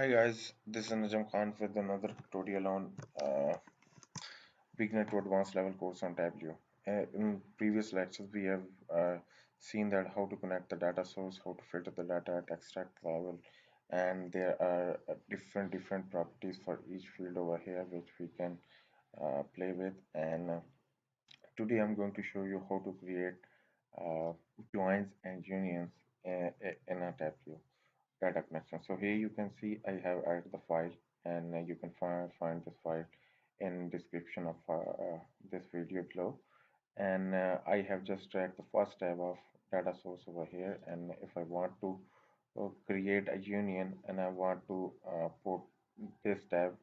Hi guys, this is Najam Khan with another tutorial on beginner to advanced level course on Tableau. In previous lectures, we have seen that how to connect the data source, how to filter the data at extract level, and there are different properties for each field over here which we can play with. And today I'm going to show you how to create uh, joins and unions in a Tableau data connection. So here you can see I have added the file, and you can find this file in description of this video below. And I have just dragged the first tab of data source over here, and if I want to create a union and I want to put this tab,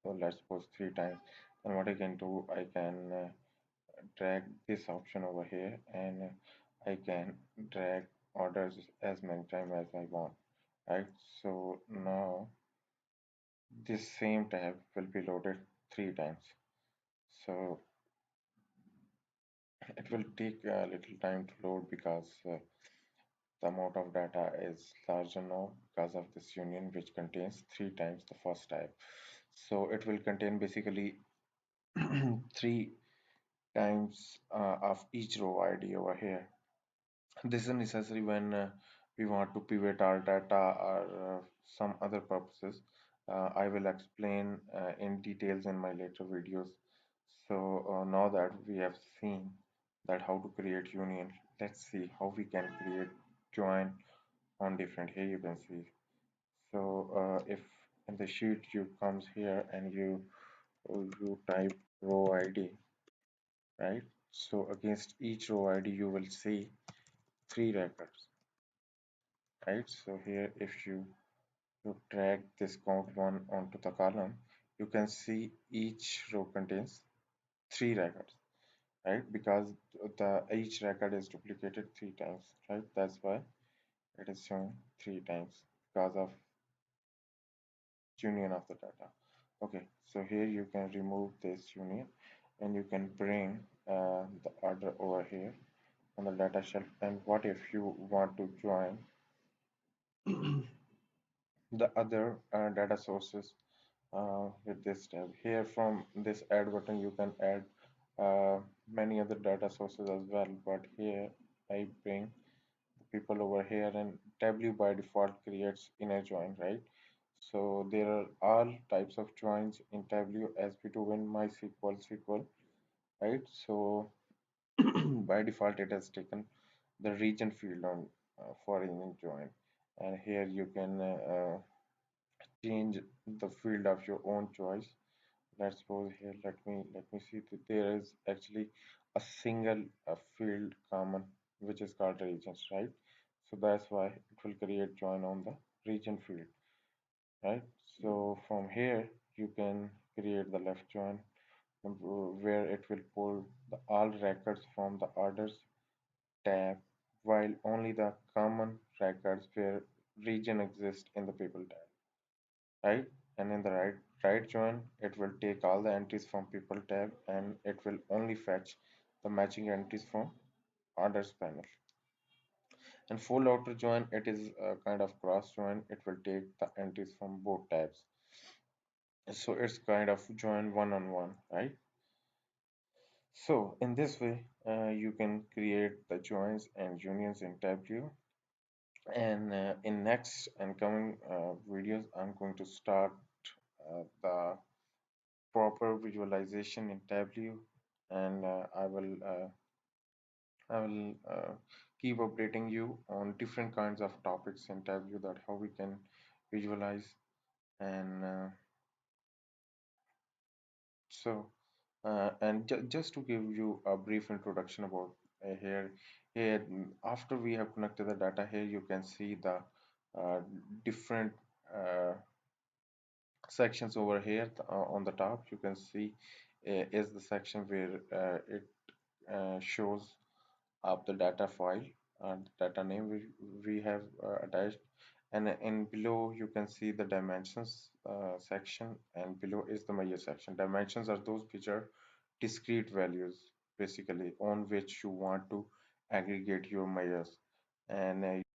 so let's suppose 3 times, then what I can do, I can drag this option over here, and I can drag orders as many times as I want, right? So now this same tab will be loaded 3 times. So it will take a little time to load because the amount of data is larger now because of this union which contains 3 times the first tab. So it will contain basically 3 times of each row ID over here. This is necessary when we want to pivot our data or some other purposes. I will explain in details in my later videos. So now that we have seen that how to create union, let's see how we can create join on different. Here you can see. So if in the sheet you comes here and you type row ID, right? So against each row ID you will see 3 records, right? So here if you drag this count one onto the column, you can see each row contains 3 records, right? Because the each record is duplicated 3 times, right? That's why it is shown 3 times because of union of the data. Okay, so here you can remove this union and you can bring the order over here on the data shelf. And what if you want to join the other data sources with this tab? Here from this add button you can add uh, many other data sources as well, but here I bring the people over here, and Tableau by default creates inner join, right? So there are all types of joins in Tableau as we do in MySQL SQL, right? So by default it has taken the region field on for inner join, and here you can change the field of your own choice. Let's suppose here, let me see that there is actually a single field common which is called regions, right? So that's why it will create join on the region field, right? So from here you can create the left join, where it will pull the all records from the orders tab, while only the common records where region exists in the people tab, right? And in the right join, it will take all the entries from people tab, and it will only fetch the matching entries from orders panel. And full outer join, it is a kind of cross join. It will take the entries from both tabs. So it's kind of join one on one, right? So in this way, you can create the joins and unions in Tableau. And in next and coming videos, I'm going to start the proper visualization in Tableau, and I will keep updating you on different kinds of topics in Tableau, that how we can visualize. And so and just to give you a brief introduction about here, after we have connected the data, here you can see the different uh, sections over here. On the top you can see is the section where it shows up the data file and data name we have attached, and in below you can see the dimensions section, and below is the measure section. Dimensions are those which are discrete values basically on which you want to aggregate your measures, and